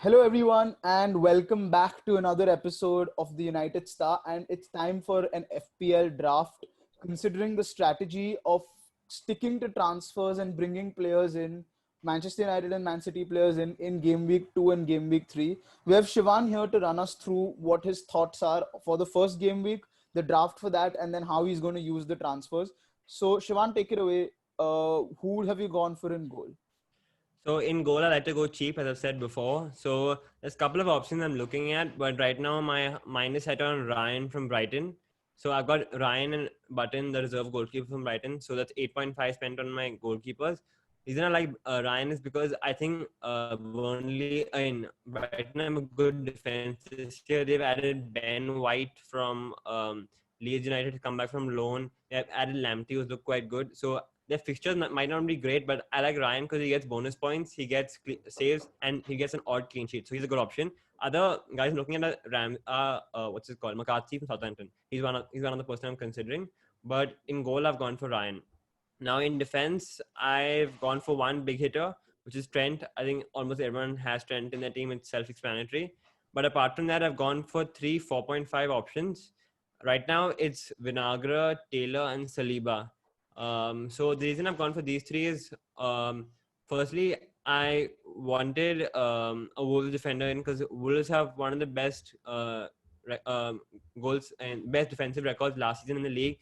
Hello, everyone, and welcome back to another episode of the United Star. And it's time for an FPL draft. Considering the strategy of sticking to transfers and bringing players in, Manchester United and Man City players in game week 2 and game week 3, we have Shivan here to run us through what his thoughts are for the first game week, the draft for that, and then how he's going to use the transfers. So, Shivan, take it away. Who have you gone for in goal? So in goal, I like to go cheap, as I've said before. So there's a couple of options I'm looking at, but right now my mind is set on Ryan from Brighton. So I've got Ryan and Button, the reserve goalkeeper from Brighton. So that's 8.5 spent on my goalkeepers. The reason I like Ryan is because I think Burnley in Brighton have a good defense this year. They've added Ben White from Leeds United to come back from loan. They've added Lamptey, who's looked quite good. So their fixtures might not be great, but I like Ryan because he gets bonus points, he gets saves, and he gets an odd clean sheet. So he's a good option. Other guys looking at what's it called? McCarthy from Southampton. He's one of the person I'm considering. But in goal, I've gone for Ryan. Now in defense, I've gone for one big hitter, which is Trent. I think almost everyone has Trent in their team. It's self-explanatory. But apart from that, I've gone for three 4.5 options. Right now, it's Vinagre, Taylor, and Saliba. So the reason I've gone for these three is, firstly, I wanted a Wolves defender in because Wolves have one of the best goals and best defensive records last season in the league.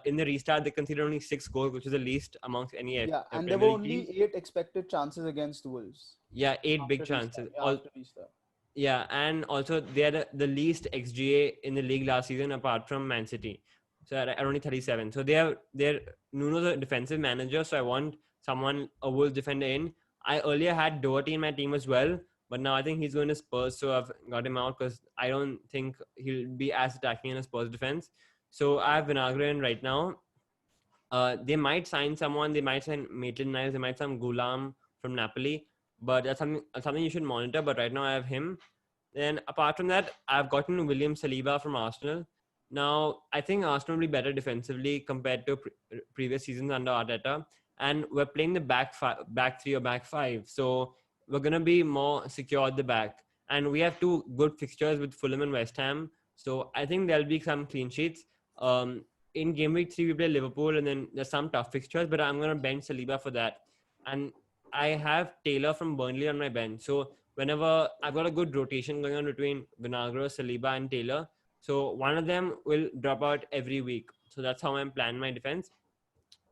In the restart, they conceded only 6 goals, which is the least amongst any Yeah, and there were Premier League only teams. 8 expected chances against Wolves Yeah, 8 big after restart. chances. Yeah, after restart. Yeah, and also they had the least XGA in the league last season apart from Man City. So at only 37. So they're Nuno's a defensive manager, so I want someone a Wolves defender in. I earlier had Doherty in my team as well, but now I think he's going to Spurs, so I've got him out because I don't think he'll be as attacking in a Spurs defense. So I have Vinagre in right now. They might sign someone. They might sign Maitland-Niles. They might sign Gulam from Napoli. But that's something you should monitor. But right now I have him. Then apart from that, I've gotten William Saliba from Arsenal. Now I think Arsenal will be better defensively compared to previous seasons under Arteta, and we're playing the back three or back five. So we're gonna be more secure at the back, and we have two good fixtures with Fulham and West Ham. So I think there'll be some clean sheets. In game week 3 we play Liverpool, and then there's some tough fixtures, but I'm gonna bench Saliba for that. And I have Taylor from Burnley on my bench, so whenever I've got a good rotation going on between Vinagre, Saliba, and Taylor, so one of them will drop out every week. So that's how I'm planning my defense.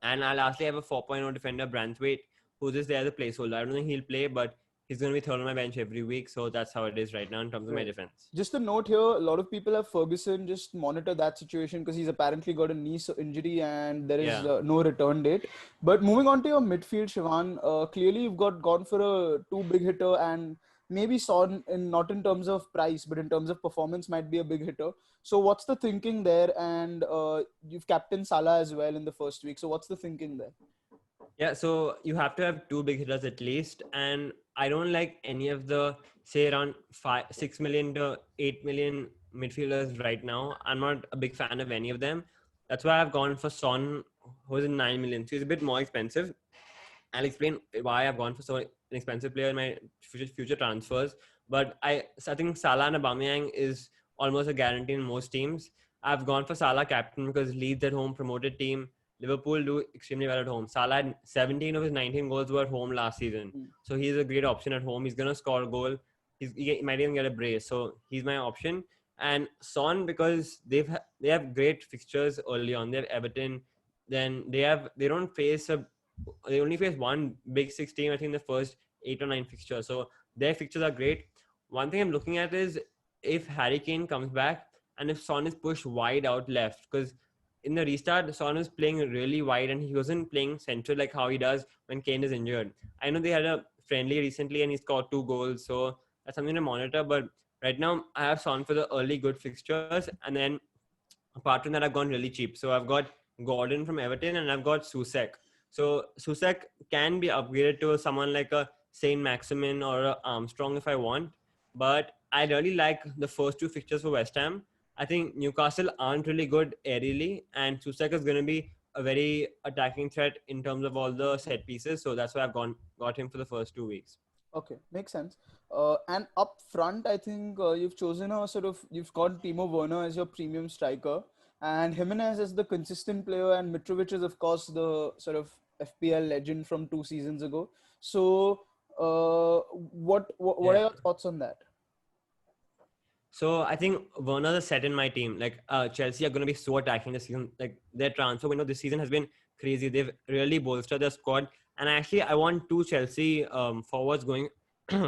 And I'll lastly have a 4.0 defender, Branthwaite, who's just there as a placeholder. I don't think he'll play, but he's going to be thrown on my bench every week. So that's how it is right now in terms of my Right. defense. Just a note here, a lot of people have Ferguson. Just monitor that situation because he's apparently got a knee injury and there is Yeah. no return date. But moving on to your midfield, Shivan, clearly you've gone for a two big hitter, and maybe Son, in not in terms of price, but in terms of performance, might be a big hitter. So what's the thinking there? And you've captained Salah as well in the first week. So what's the thinking there? Yeah, so you have to have two big hitters at least, and I don't like any of the say around 6 million to 8 million midfielders right now. I'm not a big fan of any of them. That's why I've gone for Son, who's in 9 million. So he's a bit more expensive. I'll explain why I've gone for so an expensive player in my future transfers. But so I think Salah and Aubameyang is almost a guarantee in most teams. I've gone for Salah captain because Leeds at home, promoted team. Liverpool do extremely well at home. Salah had 17 of his 19 goals were at home last season. Hmm. So he's a great option at home. He's going to score a goal. He might even get a brace. So he's my option. And Son, because they have great fixtures early on. They have Everton. Then they don't face they only face one big six team, I think, in the first 8 or 9 fixtures. So their fixtures are great. One thing I'm looking at is if Harry Kane comes back and if Son is pushed wide out left, because in the restart, Son was playing really wide and he wasn't playing central like how he does when Kane is injured. I know they had a friendly recently and he scored 2 goals, so that's something to monitor. But right now, I have Son for the early good fixtures, and then apart from that, I've gone really cheap. So I've got Gordon from Everton and I've got Susek. So Susek can be upgraded to someone like a Saint Maximin or a Armstrong if I want, but I really like the first two fixtures for West Ham. I think Newcastle aren't really good aerially, and Susek is going to be a very attacking threat in terms of all the set pieces. So that's why I've got him for the first 2 weeks. Okay, makes sense. And up front, I think you've chosen a sort of, you've got Timo Werner as your premium striker, and Jimenez as the consistent player, and Mitrovic is, of course, the sort of FPL legend from 2 seasons ago. So, what Yeah. are your thoughts on that? So I think Werner is set in my team. Like Chelsea are going to be so attacking this season. Like their transfer window this season has been crazy. They've really bolstered their squad. And actually, I want two Chelsea forwards going,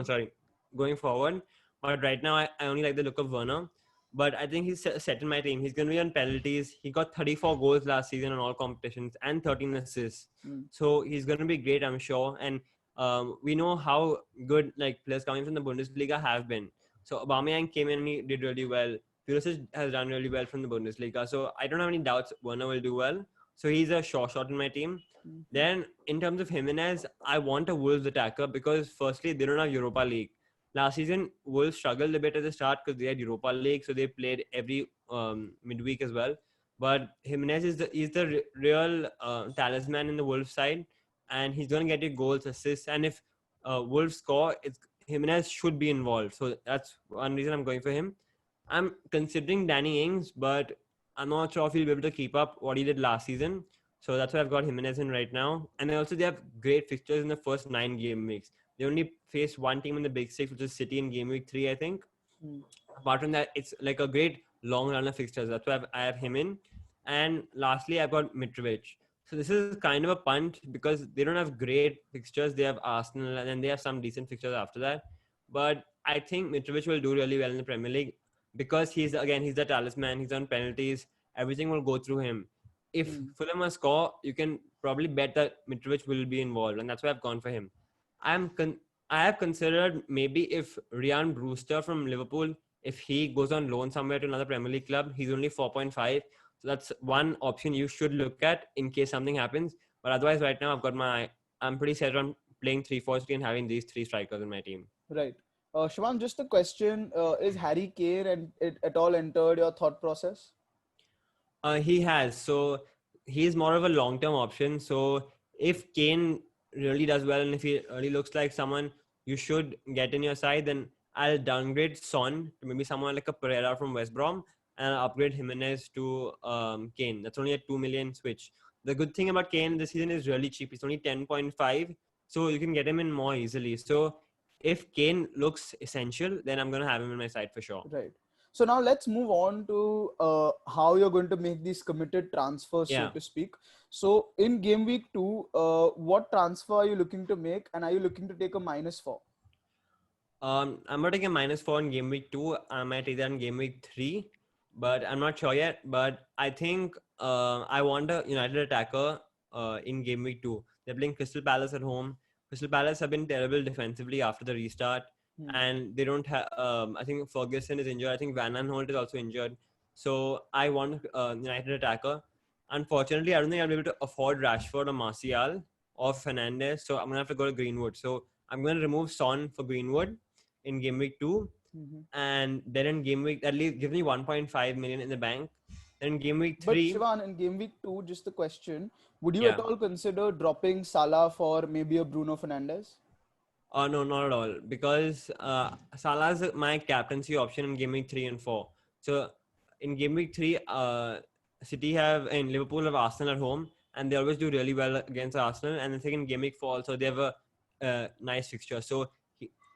sorry, going forward. But right now, I only like the look of Werner. But I think he's set in my team. He's going to be on penalties. He got 34 goals last season in all competitions and 13 assists. Mm. So he's going to be great, I'm sure. And we know how good like players coming from the Bundesliga have been. So Aubameyang came in and he did really well. Pulisic has done really well from the Bundesliga. So I don't have any doubts Werner will do well. So he's a sure shot in my team. Mhm. Then in terms of Jimenez, I want a Wolves attacker because firstly they don't have Europa League. Last season Wolves struggled a bit at the start because they had Europa League, so they played every midweek as well. But Jimenez is the real talisman in the Wolves side, and he's going to get you goals, assists, and if Wolves score, it's Jimenez should be involved. So that's one reason I'm going for him. I'm considering Danny Ings, but I'm not sure if he'll be able to keep up what he did last season. So that's why I've got Jimenez in right now. And they have great fixtures in the first 9 game weeks. They only faced one team in the Big Six, which is City in game week 3, I think. Mm. Apart from that, it's like a great long run of fixtures. That's why I have him in. And lastly, I've got Mitrovic. So this is kind of a punt because they don't have great fixtures. They have Arsenal and then they have some decent fixtures after that. But I think Mitrovic will do really well in the Premier League because he's the talisman. He's on penalties. Everything will go through him. If Mm. Fulham must score, you can probably bet that Mitrovic will be involved, and that's why I've gone for him. I have considered maybe if Ryan Brewster from Liverpool, if he goes on loan somewhere to another Premier League club, he's only 4.5. So that's one option you should look at in case something happens. But otherwise, right now I'm pretty set on playing 3-4-3 and having these three strikers in my team. Right. Shivam, just a question: is Harry Kane and it at all entered your thought process? He has. So he's more of a long-term option. So if Kane really does well and if he really looks like someone you should get in your side, then I'll downgrade Son to maybe someone like a Pereira from West Brom and I'll upgrade Jimenez to Kane. That's only a 2 million switch. The good thing about Kane this season is really cheap. It's only 10.5. So you can get him in more easily. So if Kane looks essential, then I'm going to have him in my side for sure. Right. So now let's move on to how you're going to make these committed transfers, so Yeah. to speak. So in game week 2, what transfer are you looking to make, and are you looking to take a -4? I'm going to take a -4 in game week 2. I might take that in game week 3, but I'm not sure yet. But I think I want a United attacker in game week 2. They're playing Crystal Palace at home. Crystal Palace have been terrible defensively after the restart, and they don't have. I think Ferguson is injured. I think Van Aanholt is also injured. So I want a United attacker. Unfortunately, I don't think I'll be able to afford Rashford or Martial or Fernandes. So I'm gonna have to go to Greenwood. So I'm gonna remove Son for Greenwood in game week 2, and then in game week at least give me 1.5 million in the bank. Then in game week But 3, Shivan, in game week 2, just a question: would you at yeah. all consider dropping Salah for maybe a Bruno Fernandes? No, not at all. Because Salah is my captaincy option in game week 3 and 4. So in game week 3, City have and Liverpool have Arsenal at home, and they always do really well against Arsenal. And I think in game week 4 also they have a nice fixture. So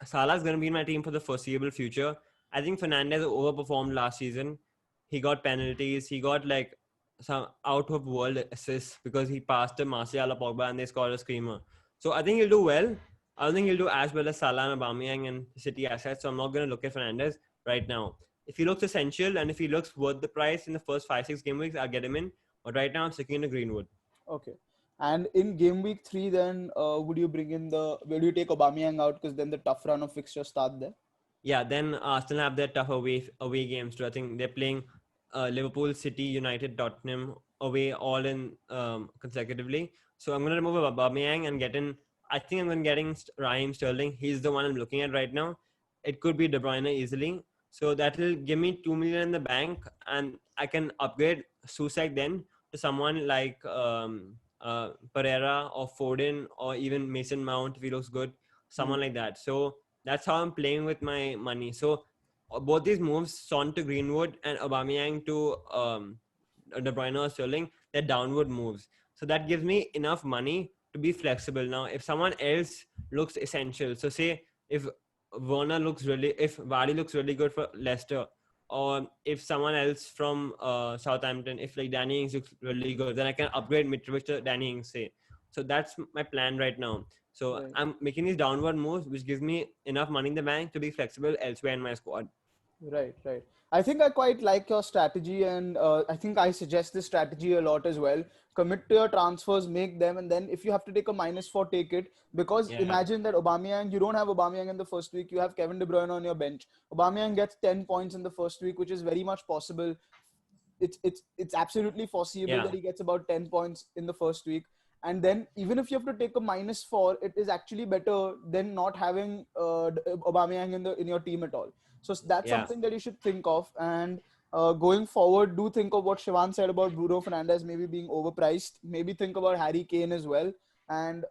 Salah is going to be in my team for the foreseeable future. I think Fernandes overperformed last season. He got penalties. He got like some out of world assists because he passed to Martial or Pogba and they scored a screamer. So I think he'll do well. I don't think he'll do as well as Salah and Aubameyang and City assets. So I'm not going to look at Fernandes right now. If he looks essential and if he looks worth the price in the first 5-6 game weeks, I'll get him in. But right now I'm sticking to Greenwood. Okay. And in game week 3, then would you take Aubameyang out, because then the tough run of fixtures start there? Yeah, then Arsenal have their tough away games too. I think they're playing Liverpool, City, United, Tottenham away all in consecutively. So I'm going to remove Aubameyang and get in. I think I'm going to getting Raheem Sterling. He's the one I'm looking at right now. It could be De Bruyne easily. So that will give me 2 million in the bank, and I can upgrade Susek then to someone like Pereira or Foden or even Mason Mount if he looks good, someone like that. So That's how I'm playing with my money. So both these moves, Son to Greenwood and Aubameyang to De Bruyne or Sterling, they're downward moves. So that gives me enough money to be flexible. Now, if someone else looks essential, so say if if Vardy looks really good for Leicester, or if someone else from Southampton, if like Danny Ings looks really good, then I can upgrade Mitrovic to Danny Ings, say. So that's my plan right now. So Right. I'm making these downward moves, which gives me enough money in the bank to be flexible elsewhere in my squad. Right, right. I think I quite like your strategy, and I think I suggest this strategy a lot as well. Commit to your transfers, make them, and then if you have to take a -4, take it. Because Yeah, imagine that Aubameyang, you don't have Aubameyang in the first week, you have Kevin De Bruyne on your bench. Aubameyang gets 10 points in the first week, which is very much possible. It's absolutely foreseeable yeah, that he gets about 10 points in the first week. And then even if you have to take a -4, it is actually better than not having Aubameyang in your team at all. So that's yeah, something that you should think of. And going forward, do think of what Shivan said about Bruno Fernandes maybe being overpriced. Maybe think about Harry Kane as well. And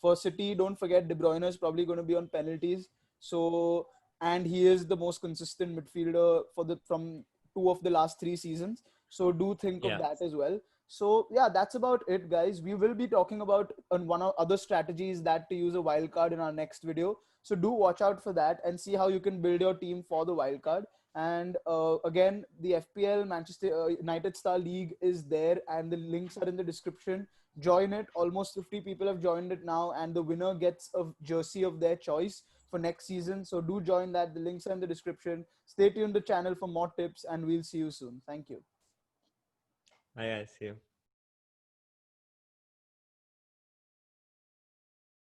for City, don't forget De Bruyne is probably going to be on penalties. So, and he is the most consistent midfielder from 2 of the last 3 seasons. So do think of yeah. that as well. So yeah, that's about it, guys. We will be talking about one of other strategies that to use a wild card in our next video. So do watch out for that and see how you can build your team for the wild card. And again, the FPL Manchester United Star League is there, and the links are in the description. Join it. Almost 50 people have joined it now, and the winner gets a jersey of their choice for next season. So do join that. The links are in the description. Stay tuned to the channel for more tips, and we'll see you soon. Thank you. I see you.